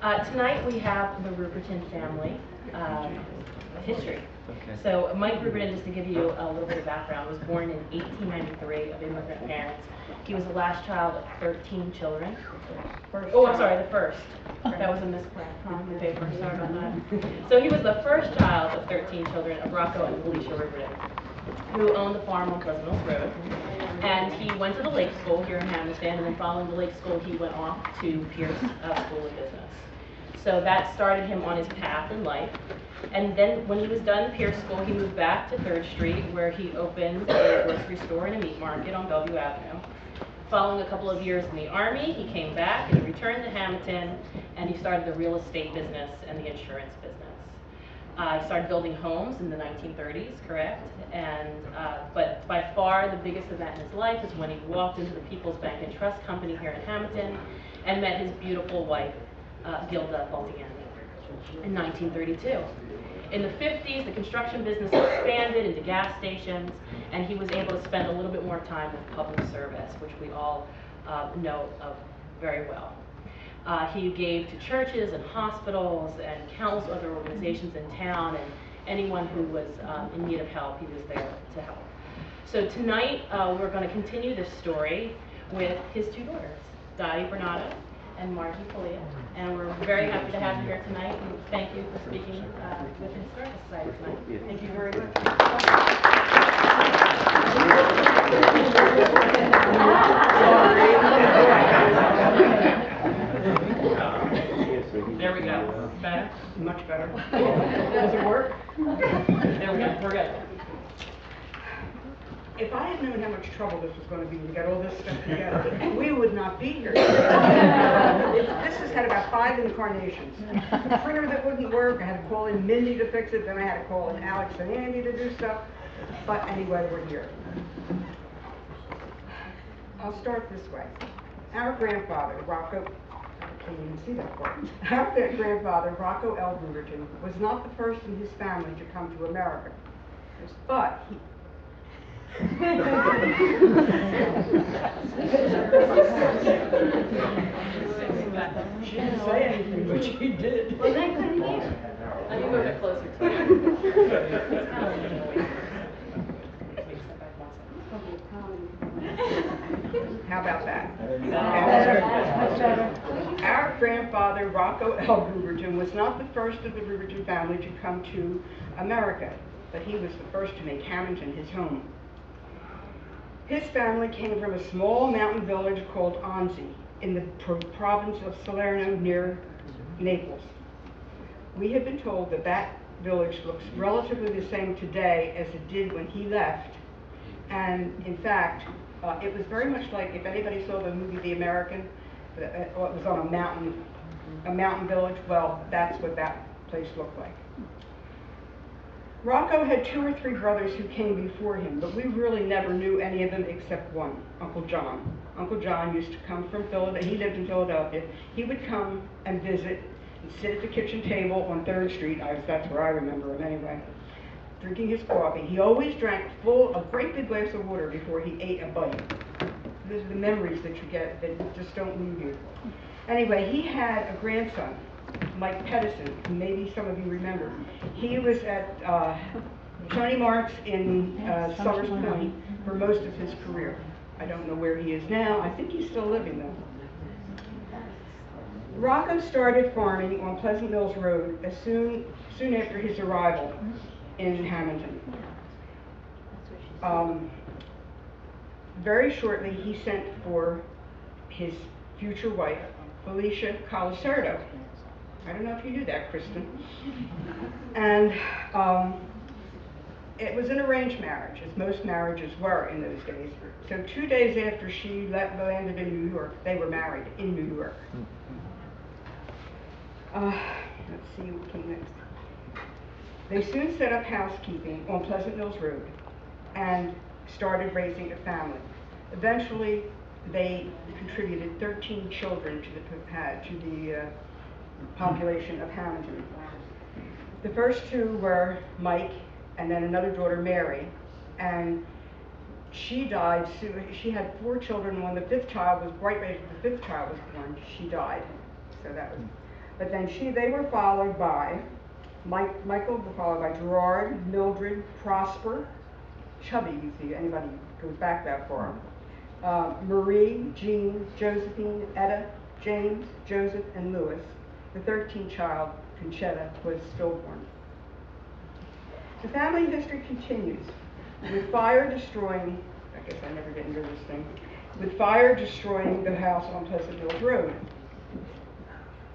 Tonight we have the Ruberton family history. Okay. So Mike Ruberton, just to give you a little bit of background, was born in 1893 of immigrant parents. He was the last child of 13 children. I'm sorry, the first. That was a misprint on the paper, sorry about that. So he was the first child of 13 children of Rocco and Pullia Ruberton, who owned the farm on Pleasant Mills Road. And he went to the Lake School here in Hammonton, and then following the Lake School, he went off to Pierce School of Business. So that started him on his path in life. And then when he was done Pierce School, he moved back to 3rd Street, where he opened a grocery store and a meat market on Bellevue Avenue. Following a couple of years in the Army, he came back and he returned to Hammonton, and he started the real estate business and the insurance business. He started building homes in the 1930s, correct? And but by far the biggest event in his life is when he walked into the People's Bank and Trust Company here in Hammonton and met his beautiful wife, Gilda Baldiani, in 1932. In the 50s, the construction business expanded into gas stations, and he was able to spend a little bit more time with public service, which we all know of very well. He gave to churches and hospitals and countless other organizations in town, and anyone who was in need of help, he was there to help. So tonight, we're going to continue this story with his 2 daughters, Berenato and Margie Pullia, and we're very happy to have you here tonight, and thank you for speaking with the Historical Society tonight. Thank you very much. There we go. Better? Much better. Does it work? There we go. We're good. If I had known how much trouble this was going to be to get all this stuff together, we would not be here. This has had about 5 incarnations. A printer that wouldn't work, I had to call in Mindy to fix it, then I had to call in Alex and Andy to do stuff. But anyway, we're here. I'll start this way. Our grandfather, Rocco, I can't even see that part. Our grandfather, Rocco L. Ruberton, was not the first in his family to come to America. But he She didn't say anything, but she did. Well, they couldn't hear. Let me move it closer to you. How about that? Our grandfather, Rocco L. Ruberton, was not the first of the Ruberton family to come to America, but he was the first to make Hammonton his home. His family came from a small mountain village called Anzi in the province of Salerno near Naples. We have been told that that village looks relatively the same today as it did when he left. And in fact, it was very much like, if anybody saw the movie The American, it was on a mountain village. Well, that's what that place looked like. Rocco had 2 or 3 brothers who came before him, but we really never knew any of them except one, Uncle John. Uncle John used to come from Philadelphia. He lived in Philadelphia. He would come and visit and sit at the kitchen table on 3rd Street. That's where I remember him anyway, drinking his coffee. He always drank a great big glass of water before he ate a bite. Those are the memories that you get that just don't leave you. Anyway, he had a grandson, Mike Pedersen, who maybe some of you remember. He was at Tony Mark's in Summers Point for most of his career. I don't know where he is now. I think he's still living though. Rocco started farming on Pleasant Mills Road soon after his arrival in Hammonton. Very shortly, he sent for his future wife, Felicia Colacerdo. I don't know if you knew that, Kristen. And it was an arranged marriage, as most marriages were in those days. So 2 days after she landed in New York, they were married in New York. Let's see what came next. They soon set up housekeeping on Pleasant Mills Road and started raising a family. Eventually, they contributed 13 children to the population of Hammonton. The first 2 were Mike and then another daughter, Mary, and she died soon. She had 4 children. When the 5th child was right after the 5th child was born, she died. So that was. But then they were followed by, Michael was followed by Gerard, Mildred, Prosper, Chubby, you see, anybody goes back that far, Marie, Jean, Josephine, Etta, James, Joseph, and Louis. The 13th child, Conchetta, was stillborn. The family history continues with fire destroying, I guess I never get into this thing, with fire destroying the house on Pleasant Mills Road.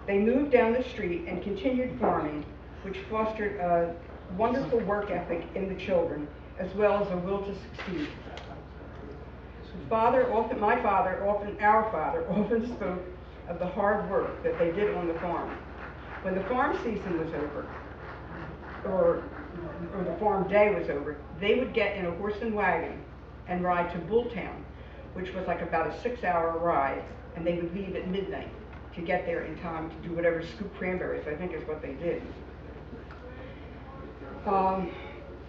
They moved down the street and continued farming, which fostered a wonderful work ethic in the children, as well as a will to succeed. Our father often spoke of the hard work that they did on the farm. When the farm season was over, or the farm day was over, they would get in a horse and wagon and ride to Bulltown, which was like about a 6-hour ride, and they would leave at midnight to get there in time to do whatever, scoop cranberries, I think is what they did.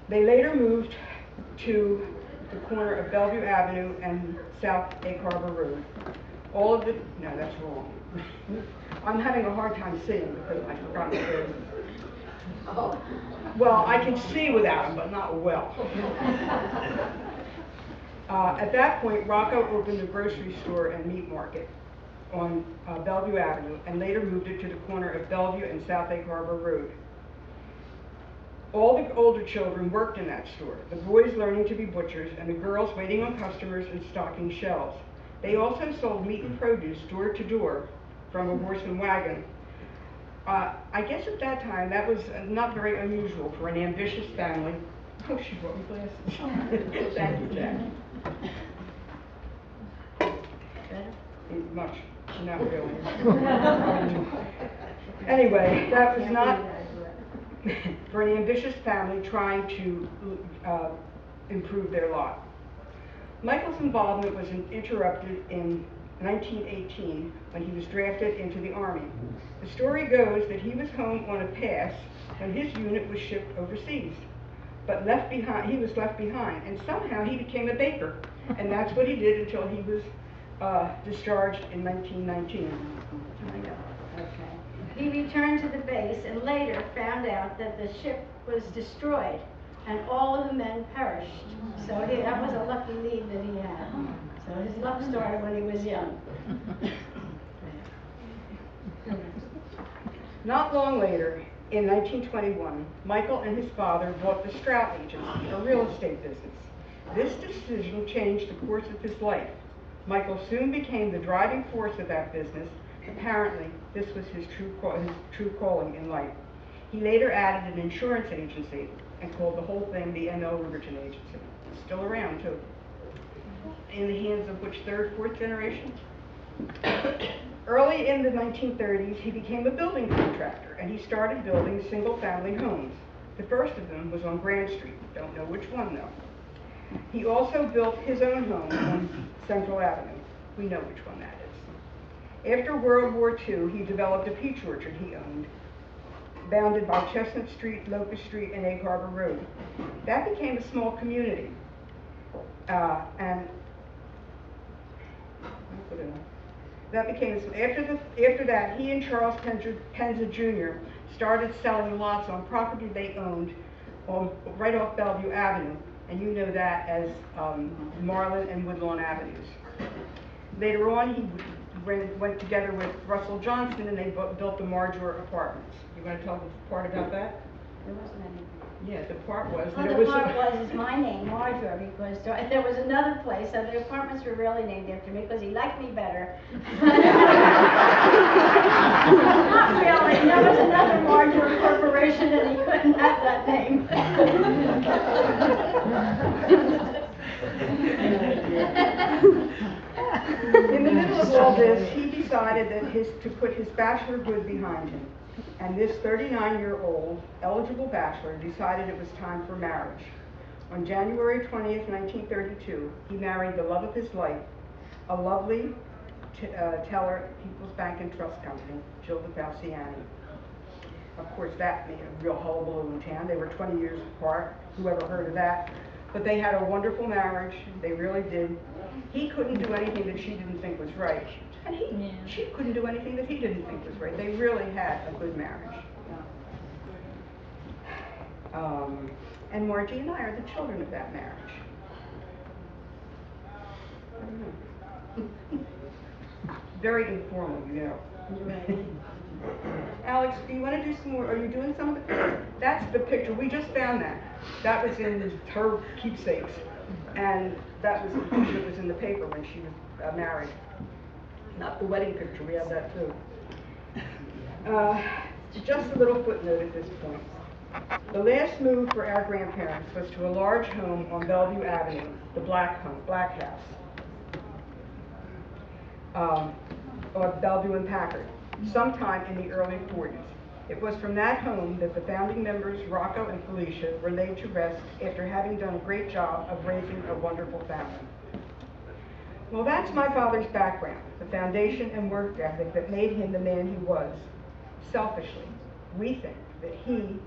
They later moved to the corner of Bellevue Avenue and South Egg Harbor Road. No, that's wrong. I'm having a hard time seeing because I forgot the road. Well, I can see without them, but not well. At that point, Rocco opened a grocery store and meat market on Bellevue Avenue and later moved it to the corner of Bellevue and South Egg Harbor Road. All the older children worked in that store, the boys learning to be butchers and the girls waiting on customers and stocking shelves. They also sold meat and produce door to door from a horse and wagon. I guess at that time that was not very unusual for an ambitious family. Oh, she brought me glasses. Thank you, Jack. Much, not really. Anyway, that was not for an ambitious family trying to improve their lot. Michael's involvement was interrupted in 1918 when he was drafted into the Army. The story goes that he was home on a pass when his unit was shipped overseas, but he was left behind, and somehow he became a baker, and that's what he did until he was discharged in 1919. Okay. He returned to the base and later found out that the ship was destroyed and all of the men perished. So that was a lucky lead that he had. So his luck started when he was young. Not long later, in 1921, Michael and his father bought the Strout Agency, a real estate business. This decision changed the course of his life. Michael soon became the driving force of that business. Apparently, this was his true calling in life. He later added an insurance agency and called the whole thing the M.L. Ruberton Agency. It's still around, too. In the hands of which third, fourth generation? Early in the 1930s, he became a building contractor, and he started building single-family homes. The first of them was on Grand Street. Don't know which one, though. He also built his own home on Central Avenue. We know which one that is. After World War II, he developed a peach orchard he owned, bounded by Chestnut Street, Locust Street, and Egg Harbor Road. That became a small community. After that, he and Charles Penza Jr. started selling lots on property they owned right off Bellevue Avenue, and you know that as Marlin and Woodlawn Avenues. Later on, he went together with Russell Johnson, and they built the Marjor Apartments. You want to tell the part about that? There wasn't any. Yeah, the part was Well, that the it was. part was my name, Marjorie, because there was another place, so the apartments were really named after me because he liked me better. Not really. There was another Marjorie Corporation, and he couldn't have that name. In the middle of all this, he decided to put his bachelor good behind him. And this 39-year-old eligible bachelor decided it was time for marriage. On January 20th, 1932, he married the love of his life, a lovely teller at People's Bank and Trust Company, Gilda Falciani. Of course, that made a real hullabaloo in town. They were 20 years apart. Whoever heard of that? But they had a wonderful marriage. They really did. He couldn't do anything that she didn't think was right. And she couldn't do anything that he didn't think was right. They really had a good marriage. And Margie and I are the children of that marriage. I don't know. Very informal, you know. You're right. Alex, do you want to do some more? Are you doing some of the pictures? That's the picture. We just found that. That was in her keepsakes. And that was the picture that was in the paper when she was married. Not the wedding picture. We have that too. Just a little footnote at this point. The last move for our grandparents was to a large home on Bellevue Avenue, the Black House, on Bellevue and Packard, sometime in the early 40s. It was from that home that the founding members, Rocco and Felicia, were laid to rest after having done a great job of raising a wonderful family. Well, that's my father's background, the foundation and work ethic that made him the man he was. Selfishly, we think that he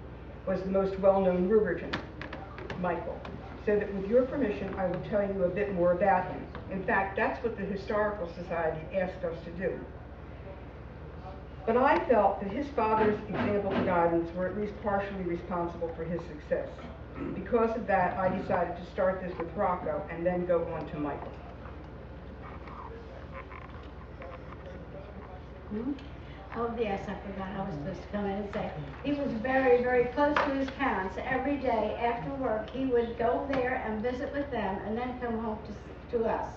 was the most well-known Ruberton, Michael. So that with your permission, I will tell you a bit more about him. In fact, that's what the Historical Society asked us to do. But I felt that his father's example and guidance were at least partially responsible for his success. Because of that, I decided to start this with Rocco and then go on to Michael. Oh, yes, I forgot I was supposed to come in and say, he was very, very close to his parents. Every day after work, he would go there and visit with them and then come home to us.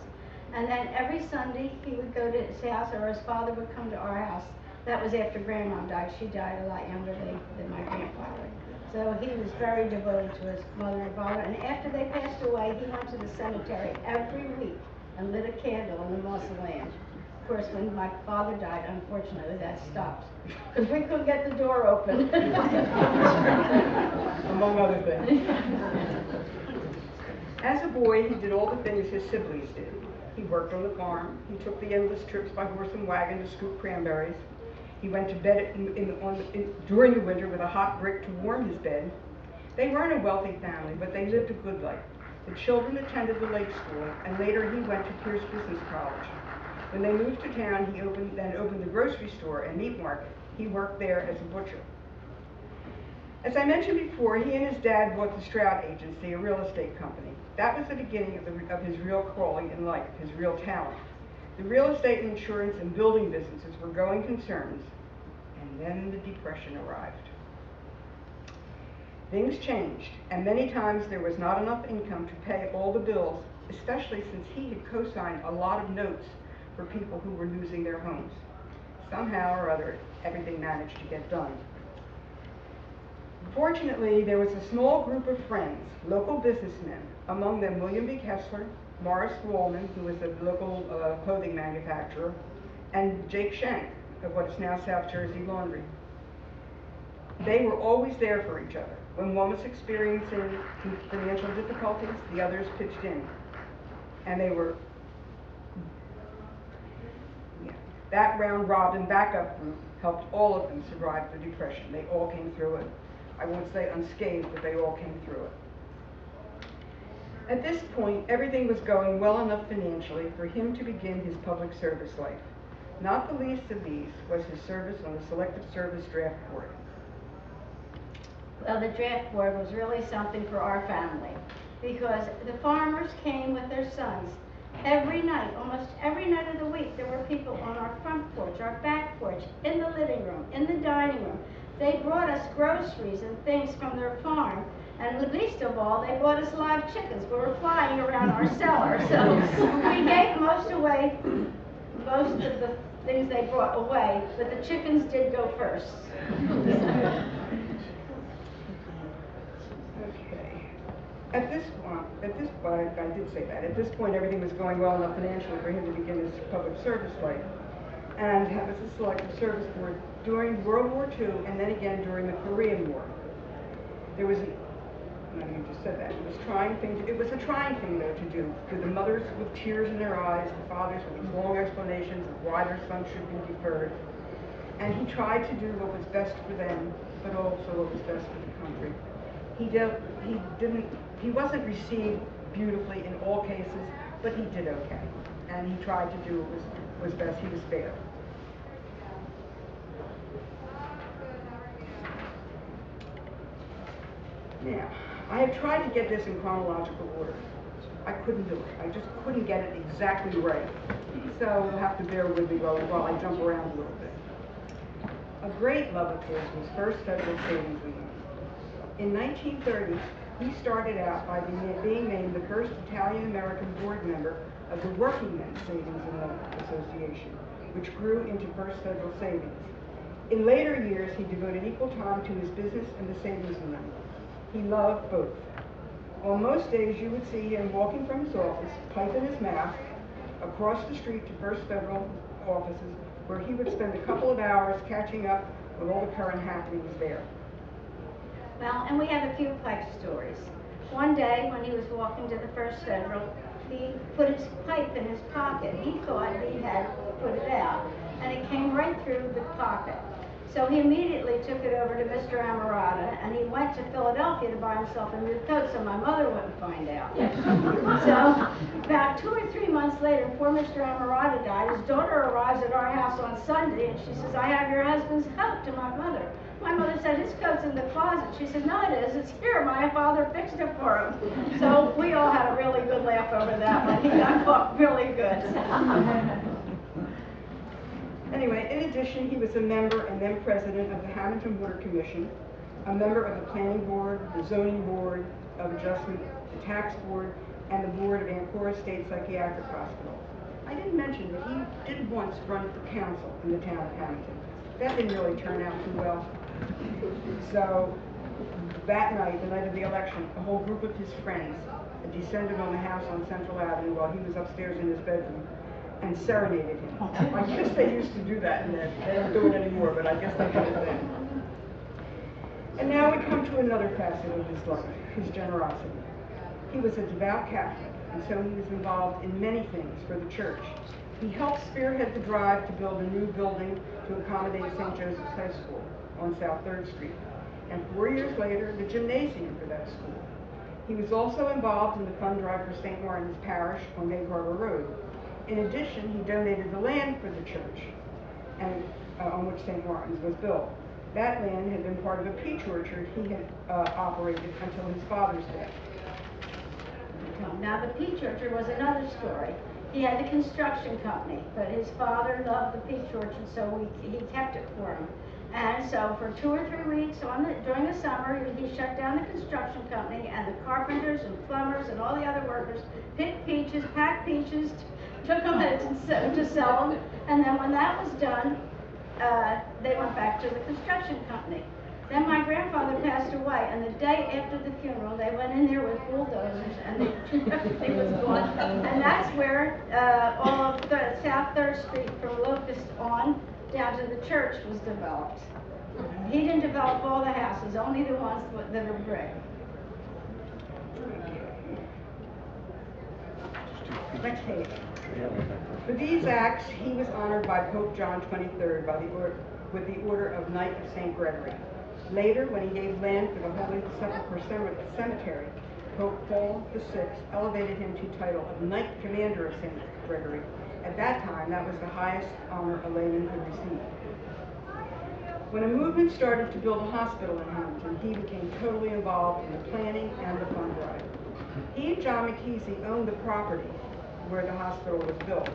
And then every Sunday, he would go to his house, or his father would come to our house. That was after Grandma died. She died a lot younger than my grandfather. So he was very devoted to his mother and father. And after they passed away, he went to the cemetery every week and lit a candle in the mausoleum. Of course, when my father died, unfortunately, that stopped, because we couldn't get the door open. Among other things. As a boy, he did all the things his siblings did. He worked on the farm. He took the endless trips by horse and wagon to scoop cranberries. He went to bed during the winter with a hot brick to warm his bed. They weren't a wealthy family, but they lived a good life. The children attended the Lake School, and later he went to Pierce Business College. When they moved to town, he opened the grocery store and meat market. He worked there as a butcher. As I mentioned before, he and his dad bought the Stroud Agency, a real estate company. That was the beginning of his real calling in life, his real talent. The real estate and insurance and building businesses were going concerns, and then the Depression arrived. Things changed, and many times there was not enough income to pay all the bills, especially since he had co-signed a lot of notes for people who were losing their homes. Somehow or other, everything managed to get done. Fortunately, there was a small group of friends, local businessmen, among them William B. Kessler, Morris Wallman, who was a local clothing manufacturer, and Jake Schenck of what is now South Jersey Laundry. They were always there for each other. When one was experiencing financial difficulties, the others pitched in. And they were that round-robin backup group helped all of them survive the Depression. They all came through it. I won't say unscathed, but they all came through it. At this point, everything was going well enough financially for him to begin his public service life. Not the least of these was his service on the Selective Service Draft Board. Well, the draft board was really something for our family, because the farmers came with their sons. Every night, almost every night of the week, there were people on our front porch, our back porch, in the living room, in the dining room. They brought us groceries and things from their farm, and least of all, they brought us live chickens. We were flying around our cellar, so we gave most of the things they brought away, but the chickens did go first. At this point, I did say that. At this point, everything was going well enough financially for him to begin his public service life. And that was the Selective Service Board during World War II and then again during the Korean War. There was you just said that. It was a trying thing, though, to do, with the mothers with tears in their eyes, the fathers with long explanations of why their sons should be deferred. And he tried to do what was best for them, but also what was best for the country. He wasn't received beautifully in all cases, but he did okay. And he tried to do what was was best he was spared. Now, I have tried to get this in chronological order. I couldn't do it. I just couldn't get it exactly right. So you'll have to bear with me while I jump around a little bit. A great love of his was First Federal Savings and Loan. In 1930, he started out by being named the first Italian-American board member of the Working Men's Savings and Loan Association, which grew into First Federal Savings. In later years, he devoted equal time to his business and the savings and loan. He loved both. On most days, you would see him walking from his office, pipe in his mouth, across the street to First Federal offices, where he would spend a couple of hours catching up with all the current happenings there. Well, and we have a few pipe stories. One day, when he was walking to the First Federal, he put his pipe in his pocket. He thought he had put it out, and it came right through the pocket. So he immediately took it over to Mr. Amarata, and he went to Philadelphia to buy himself a new coat so my mother wouldn't find out. So about 2 or 3 months later, before Mr. Amarata died, his daughter arrives at our house on Sunday, and she says, "I have your husband's coat," to my mother. My mother said, "His coat's in the closet." She said, "No, it is. It's here. My father fixed it for him." So we all had a really good laugh over that one. He got caught really good. Anyway, in addition, he was a member and then president of the Hammonton Water Commission, a member of the Planning Board, the Zoning Board of Adjustment, the Tax Board, and the Board of Ancora State Psychiatric Hospital. I didn't mention that he did once run for council in the town of Hammonton. That didn't really turn out too well. So that night, the night of the election, a whole group of his friends descended on the house on Central Avenue while he was upstairs in his bedroom and serenaded him. I guess they used to do that, and they don't do it anymore, but I guess they did it then. And now we come to another facet of his life, his generosity. He was a devout Catholic, and so he was involved in many things for the church. He helped spearhead the drive to build a new building to accommodate St. Joseph's High School on South 3rd Street, and 4 years later, the gymnasium for that school. He was also involved in the fund drive for St. Martin's Parish on Egg Harbor Road. In addition, he donated the land for the church and on which St. Martin's was built. That land had been part of a peach orchard he had operated until his father's death. Now, the peach orchard was another story. He had a construction company, but his father loved the peach orchard, so he kept it for him. And so for 2 or 3 weeks during the summer, he shut down the construction company, and the carpenters and plumbers and all the other workers picked peaches, packed peaches, took them to sell them, and then when that was done, they went back to the construction company. Then my grandfather passed away, and the day after the funeral, they went in there with bulldozers, and everything was gone. And that's where all of the South 3rd Street from Locust on down to the church was developed. He didn't develop all the houses, only the ones that are brick. Next page. For these acts, he was honored by Pope John XXIII with the Order of Knight of St. Gregory. Later, when he gave land for the Holy Sepulchre Cemetery, Pope Paul VI elevated him to the title of Knight Commander of St. Gregory. At that time, that was the highest honor a layman could receive. When a movement started to build a hospital in Hammonton, he became totally involved in the planning and the fund drive. He and John McKeesey owned the property where the hospital was built.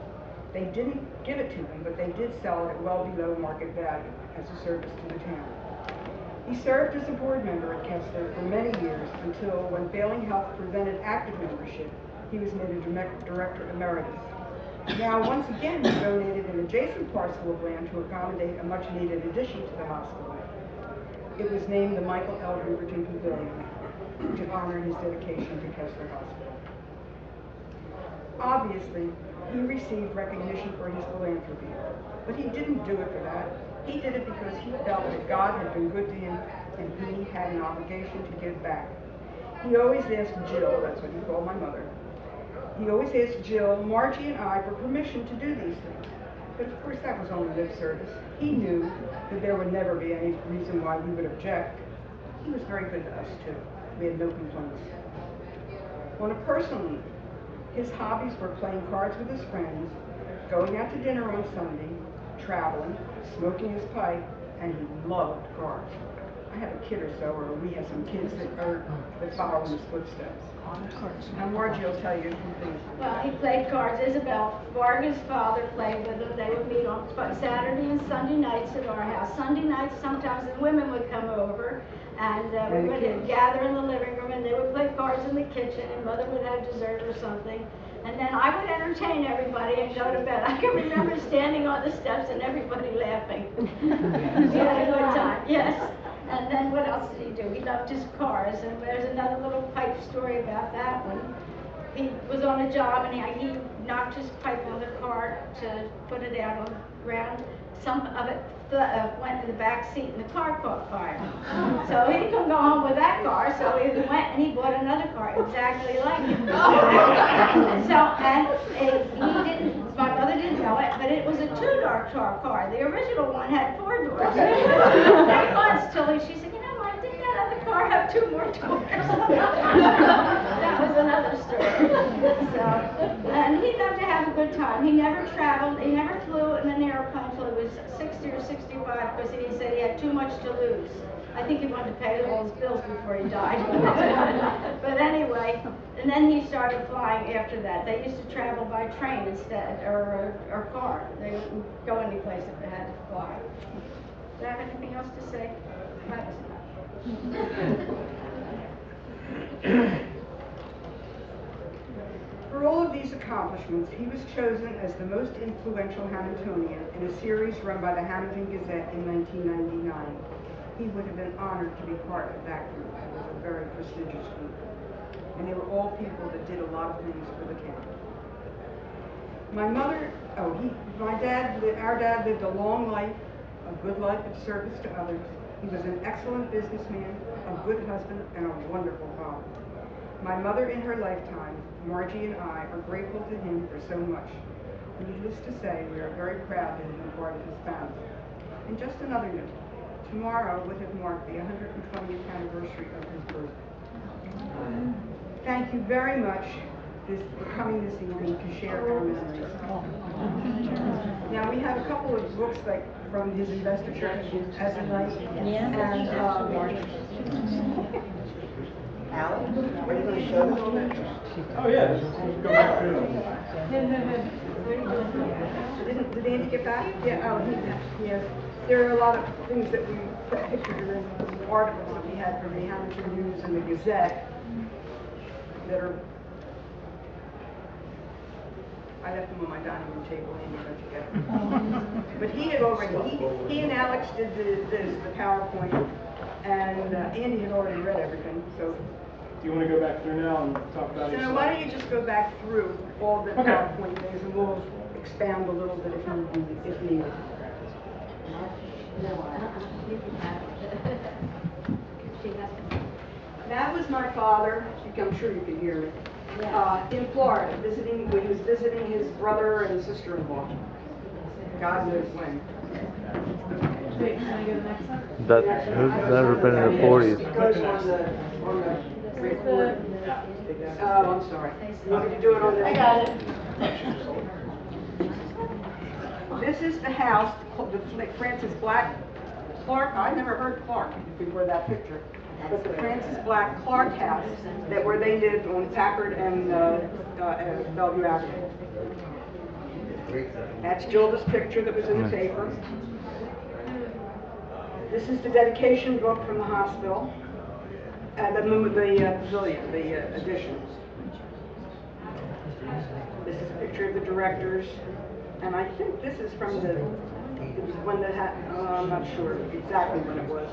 They didn't give it to him, but they did sell it at well below market value as a service to the town. He served as a board member at Kessler for many years until, when failing health prevented active membership, he was made a director emeritus. Now, once again, he donated an adjacent parcel of land to accommodate a much-needed addition to the hospital. It was named the Michael L. Ruberton Pavilion to honor his dedication to Kessler Hospital. Obviously, he received recognition for his philanthropy, but he didn't do it for that. He did it because he felt that God had been good to him and he had an obligation to give back. He always asked Jill, that's what he called my mother, he always asked Jill, Margie, and I for permission to do these things. But of course that was only lip service. He knew that there would never be any reason why we would object. He was very good to us too. We had no complaints. On a personal note, his hobbies were playing cards with his friends, going out to dinner on Sunday, traveling, smoking his pipe, and he loved cars. I have a kid or so, or we have some kids that follow in his footsteps. And Margie will tell you a few things. Well, he played cards. Isabel Varga's father played with him. They would meet on Saturday and Sunday nights at our house. Sunday nights, sometimes the women would come over, and we would gather in the living room, and they would play cards in the kitchen, and Mother would have dessert or something. And then I would entertain everybody and go to bed. I can remember standing on the steps and everybody laughing. We had a good time, yes. And then what else did he do? He loved his cars, and there's another little pipe story about that one. He was on a job, and he knocked his pipe on the car to put it out on the ground. Some of it went in the back seat, and the car caught fire. So he couldn't go home with that car, so he went and he bought another car exactly like it. He didn't, my mother didn't know it, but it was a two-door car. The original one had 4 doors. 3 months till she said, you know, Mom, didn't that other car have 2 more doors? That was another story. So, and he loved to have a good time. He never traveled, he never flew in an airplane until he was 60 or 65 because he said he had too much to lose. I think he wanted to pay all his bills before he died. But anyway, and then he started flying after that. They used to travel by train instead, or car. They wouldn't go any place if they had to fly. Do I have anything else to say? For all of these accomplishments, he was chosen as the most influential Hammontonian in a series run by the Hammonton Gazette in 1999. He would have been honored to be part of that group. It was a very prestigious group. And they were all people that did a lot of things for the county. Our dad lived a long life, a good life of service to others. He was an excellent businessman, a good husband, and a wonderful father. My mother in her lifetime, Margie and I, are grateful to him for so much. Needless to say, we are very proud to have been part of his family. And just another note, tomorrow would have marked the 120th anniversary of his birthday. Thank you very much for coming this evening to share our memories. Now, we have a couple of books from his investiture as a night. Yeah. And Al, are you going to show them? Oh, yeah. Go back through them. Did Andy get back? Yeah, yes. There are a lot of things that we put pictures in, articles that we had from the Hammonton News and the Gazette that are, I left them on my dining room table, Andy got to get them. But he had already, he and Alex did the PowerPoint, and Andy had already read everything, so. Do you want to go back through now and talk about it? So why don't you just go back through all the PowerPoint things, and we'll expand a little bit if needed. That was my father, I'm sure you can hear me, in Florida, when he was visiting his brother and sister-in-law. God knows when. Wait, can I go to the next one? Who's never been in the 40s? It goes on the record. I'm sorry. You want me to do it on the... I got it. This is the house, the Francis Black Clark. I never heard Clark before that picture. But the Francis Black Clark house, where they lived on Packard and Bellevue Avenue. That's Gilda's picture that was in the paper. This is the dedication book from the hospital, the pavilion, the addition. This is a picture of the directors, and I think this is from when I'm not sure exactly when it was.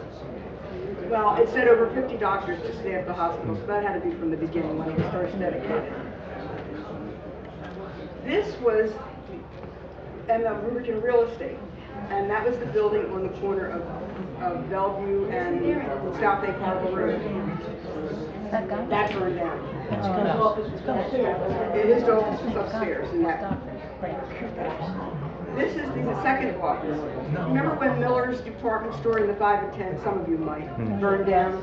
Well, it said over 50 doctors to staff the hospital, so that had to be from the beginning when it was first dedicated. This was Ruberton Real Estate, and that was the building on the corner of Bellevue and South Lake Harbor Road. That burned down. His office was upstairs in that. This is the second office. Remember when Miller's department store in the 5 and 10, some of you might, burned down?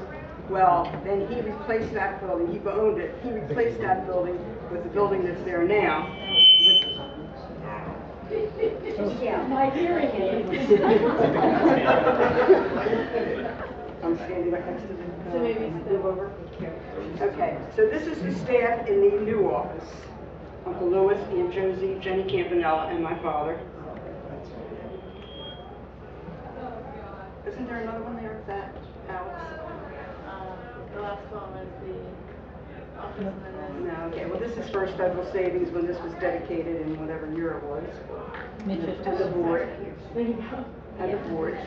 Well, then he replaced that building. He owned it. He replaced that building with the building that's there now. My hearing aids. I'm standing right next to them. So maybe move over. Okay, so this is the staff in the new office. Uncle Louis, Aunt Josie, Jenny Campanella, and my father. Isn't there another one there? Is that Alex? The last one was the office and then No, okay, well, this is First Federal Savings when this was dedicated in whatever year it was. To the board. There you go. And the board.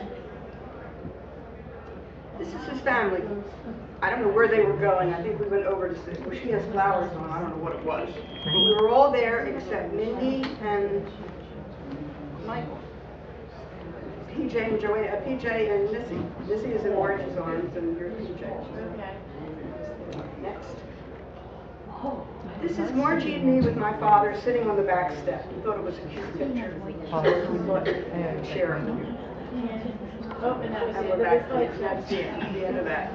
This is his family. I don't know where they were going. I think we went over to see, well, she has flowers on, I don't know what it was. But we were all there except Mindy and Michael. PJ and Joanne, PJ and Missy. Missy is in Margie's arms and you're PJ. Okay. Next. This is Margie and me with my father sitting on the back step. We thought it was a cute picture. We thought share it. Oh, and that was And the we're end back, of this that's the end of that.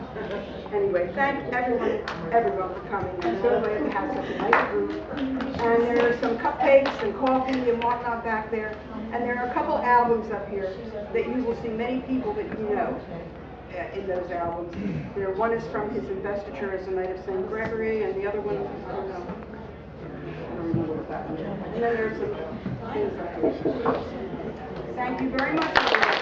Anyway, thank everyone for coming. I'm so glad to have such a nice group. And there are some cupcakes and coffee and whatnot back there. And there are a couple albums up here that you will see many people that you know in those albums. One is from his investiture as the Knight of St. Gregory, and the other one, I don't know. I don't remember what that one is. And then there's some things up here. Thank you very much.